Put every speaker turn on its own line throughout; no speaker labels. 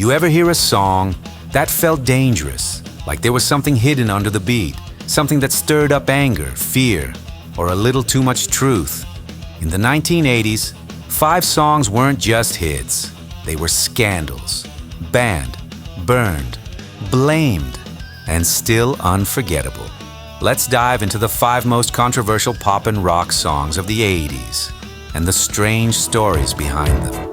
You ever hear a song that felt dangerous, like there was something hidden under the beat, something that stirred up anger, fear, or a little too much truth? In the 1980s, 5 songs weren't just hits. They were scandals, banned, burned, blamed, and still unforgettable. Let's dive into the 5 most controversial pop and rock songs of the 80s and the strange stories behind them.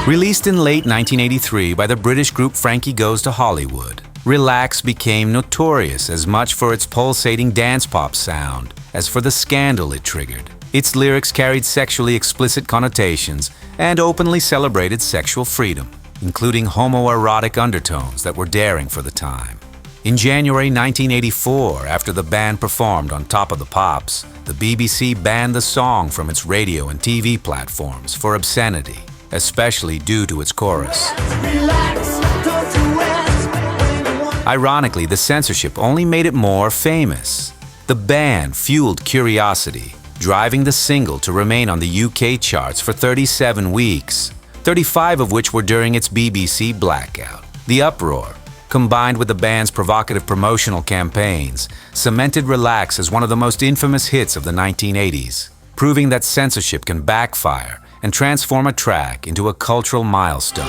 Released in late 1983 by the British group Frankie Goes to Hollywood, Relax became notorious as much for its pulsating dance pop sound as for the scandal it triggered. Its lyrics carried sexually explicit connotations and openly celebrated sexual freedom, including homoerotic undertones that were daring for the time. In January 1984, after the band performed on Top of the Pops, the BBC banned the song from its radio and TV platforms for obscenity, especially due to its chorus. Ironically, the censorship only made it more famous. The ban fueled curiosity, driving the single to remain on the UK charts for 37 weeks, 35 of which were during its BBC blackout. The uproar, combined with the band's provocative promotional campaigns, cemented Relax as one of the most infamous hits of the 1980s, proving that censorship can backfire and transform a track into a cultural milestone.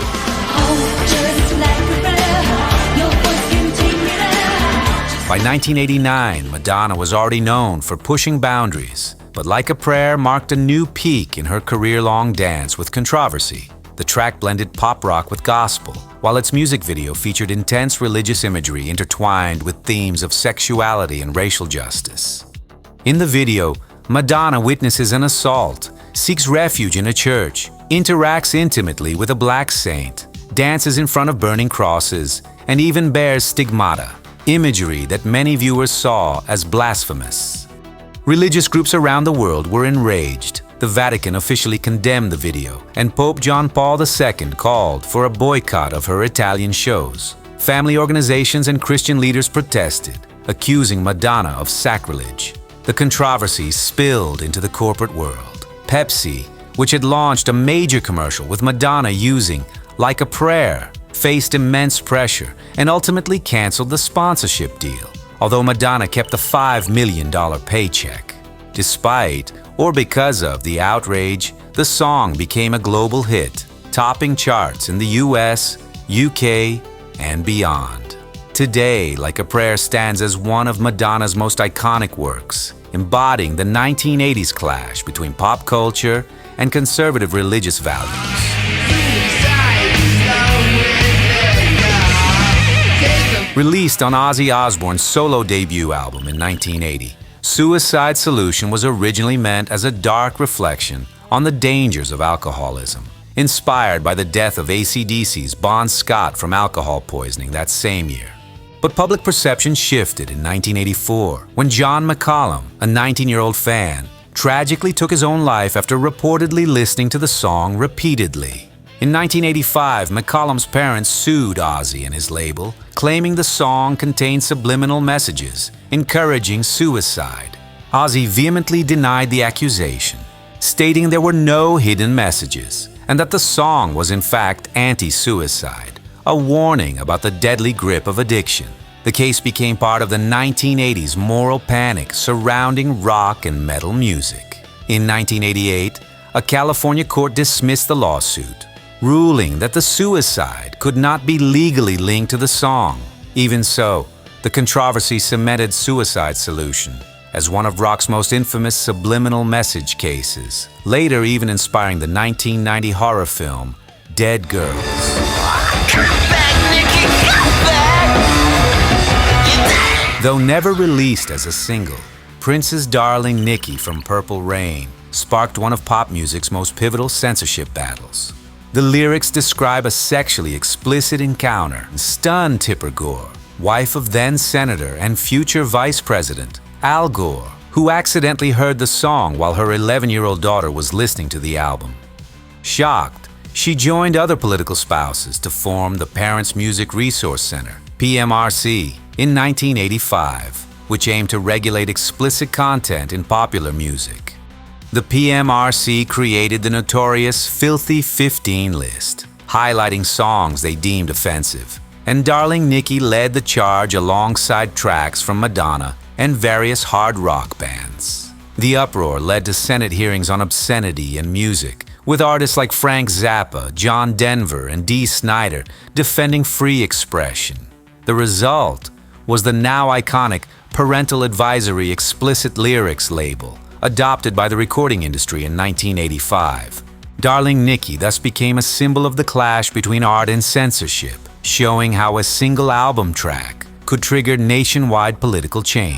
By 1989, Madonna was already known for pushing boundaries, but Like a Prayer marked a new peak in her career-long dance with controversy. The track blended pop rock with gospel, while its music video featured intense religious imagery intertwined with themes of sexuality and racial justice. In the video, Madonna witnesses an assault, seeks refuge in a church, interacts intimately with a black saint, dances in front of burning crosses, and even bears stigmata, imagery that many viewers saw as blasphemous. Religious groups around the world were enraged. The Vatican officially condemned the video, and Pope John Paul II called for a boycott of her Italian shows. Family organizations and Christian leaders protested, accusing Madonna of sacrilege. The controversy spilled into the corporate world. Pepsi, which had launched a major commercial with Madonna using Like a Prayer, faced immense pressure and ultimately canceled the sponsorship deal, although Madonna kept the $5 million paycheck. Despite or because of the outrage, the song became a global hit, topping charts in the US, UK, and beyond. Today, Like a Prayer stands as one of Madonna's most iconic works, embodying the 1980s clash between pop culture and conservative religious values. Released on Ozzy Osbourne's solo debut album in 1980, Suicide Solution was originally meant as a dark reflection on the dangers of alcoholism, inspired by the death of AC/DC's Bon Scott from alcohol poisoning that same year. But public perception shifted in 1984 when John McCollum, a 19-year-old fan, tragically took his own life after reportedly listening to the song repeatedly. In 1985, McCollum's parents sued Ozzy and his label, claiming the song contained subliminal messages encouraging suicide. Ozzy vehemently denied the accusation, stating there were no hidden messages and that the song was in fact anti-suicide, a warning about the deadly grip of addiction. The case became part of the 1980s moral panic surrounding rock and metal music. In 1988, a California court dismissed the lawsuit, ruling that the suicide could not be legally linked to the song. Even so, the controversy cemented Suicide Solution as one of rock's most infamous subliminal message cases, later even inspiring the 1990 horror film Dead Girls.
Come back, Nikki, come back!
Though never released as a single, Prince's darling Nikki from Purple Rain sparked one of pop music's most pivotal censorship battles. The lyrics describe a sexually explicit encounter and stunned Tipper Gore, wife of then-Senator and future Vice President Al Gore, who accidentally heard the song while her 11-year-old daughter was listening to the album. Shocked, she joined other political spouses to form the Parents Music Resource Center, PMRC, in 1985, which aimed to regulate explicit content in popular music. The PMRC created the notorious Filthy 15 list, highlighting songs they deemed offensive. And Darling Nikki led the charge alongside tracks from Madonna and various hard rock bands. The uproar led to Senate hearings on obscenity and music, with artists like Frank Zappa, John Denver, and Dee Snider defending free expression. The result was the now iconic Parental Advisory Explicit Lyrics label, adopted by the recording industry in 1985. Darling Nikki thus became a symbol of the clash between art and censorship, showing how a single album track could trigger nationwide political change.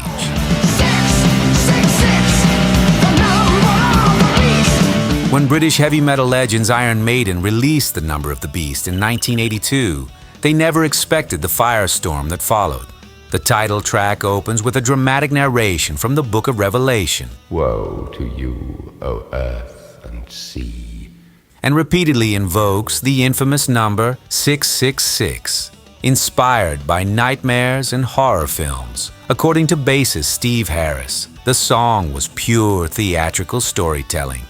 When British heavy metal legends Iron Maiden released The Number of the Beast in 1982, they never expected the firestorm that followed. The title track opens with a dramatic narration from the Book of Revelation.
Woe to you, O earth and sea.
And repeatedly invokes the infamous number 666, inspired by nightmares and horror films. According to bassist Steve Harris, the song was pure theatrical storytelling.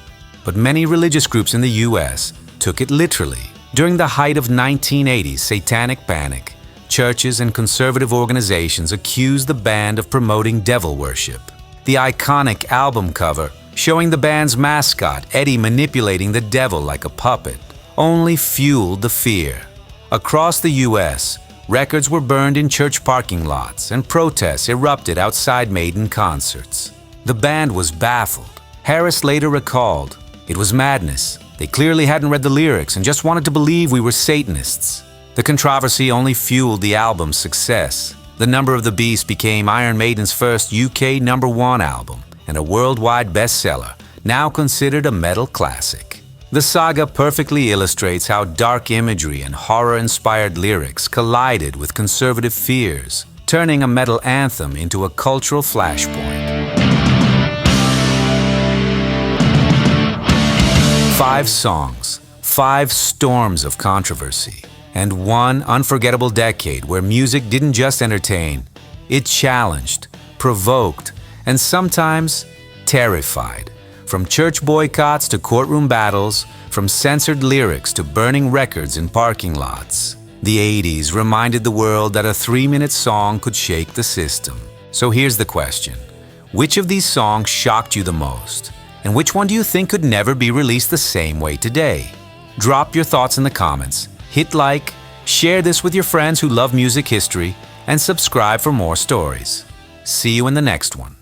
But many religious groups in the US took it literally. During the height of 1980's satanic panic, churches and conservative organizations accused the band of promoting devil worship. The iconic album cover, showing the band's mascot, Eddie, manipulating the devil like a puppet, only fueled the fear. Across the US, records were burned in church parking lots and protests erupted outside Maiden concerts. The band was baffled. Harris later recalled, "It was madness. They clearly hadn't read the lyrics and just wanted to believe we were Satanists." The controversy only fueled the album's success. The Number of the Beast became Iron Maiden's first UK #1 album and a worldwide bestseller, now considered a metal classic. The saga perfectly illustrates how dark imagery and horror-inspired lyrics collided with conservative fears, turning a metal anthem into a cultural flashpoint. 5 songs, 5 storms of controversy, and one unforgettable decade where music didn't just entertain, it challenged, provoked, and sometimes terrified. From church boycotts to courtroom battles, from censored lyrics to burning records in parking lots. The 80s reminded the world that a 3-minute song could shake the system. So here's the question. Which of these songs shocked you the most? And which one do you think could never be released the same way today? Drop your thoughts in the comments, hit like, share this with your friends who love music history, and subscribe for more stories. See you in the next one.